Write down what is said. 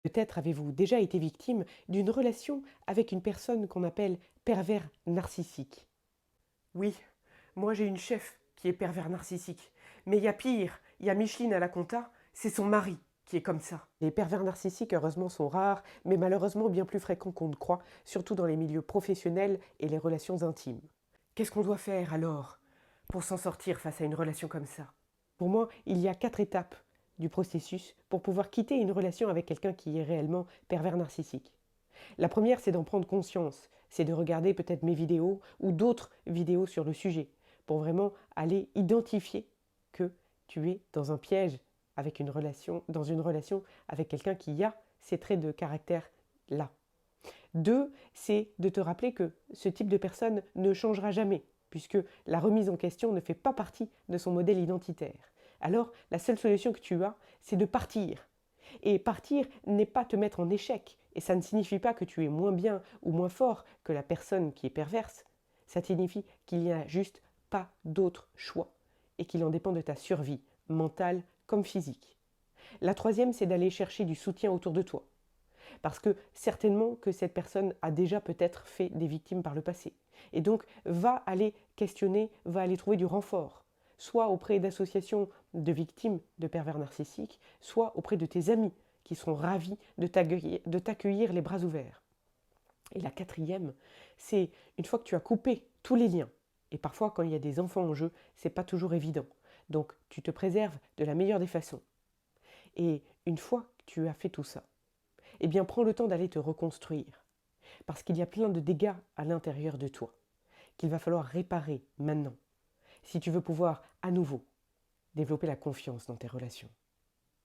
Peut-être avez-vous déjà été victime d'une relation avec une personne qu'on appelle pervers narcissique. Oui, moi j'ai une chef qui est pervers narcissique. Mais il y a pire, il y a Micheline à la compta, c'est son mari qui est comme ça. Les pervers narcissiques, heureusement, sont rares, mais malheureusement bien plus fréquents qu'on ne croit, surtout dans les milieux professionnels et les relations intimes. Qu'est-ce qu'on doit faire alors pour s'en sortir face à une relation comme ça? Pour moi, il y a 4 étapes du processus pour pouvoir quitter une relation avec quelqu'un qui est réellement pervers narcissique. La première, c'est d'en prendre conscience, c'est de regarder peut-être mes vidéos ou d'autres vidéos sur le sujet pour vraiment aller identifier que tu es dans un piège avec une relation, dans une relation avec quelqu'un qui a ces traits de caractère là. Deux, c'est de te rappeler que ce type de personne ne changera jamais, puisque la remise en question ne fait pas partie de son modèle identitaire. Alors, la seule solution que tu as, c'est de partir. Et partir n'est pas te mettre en échec, et ça ne signifie pas que tu es moins bien ou moins fort que la personne qui est perverse. Ça signifie qu'il n'y a juste pas d'autre choix, et qu'il en dépend de ta survie, mentale comme physique. La troisième, c'est d'aller chercher du soutien autour de toi. Parce que certainement que cette personne a déjà peut-être fait des victimes par le passé. Et donc va aller questionner, va aller trouver du renfort, soit auprès d'associations de victimes de pervers narcissiques, soit auprès de tes amis qui seront ravis de t'accueillir les bras ouverts. Et la quatrième, c'est une fois que tu as coupé tous les liens, et parfois quand il y a des enfants en jeu, c'est pas toujours évident. Donc tu te préserves de la meilleure des façons. Et une fois que tu as fait tout ça, eh bien prends le temps d'aller te reconstruire. Parce qu'il y a plein de dégâts à l'intérieur de toi qu'il va falloir réparer maintenant si tu veux pouvoir à nouveau développer la confiance dans tes relations.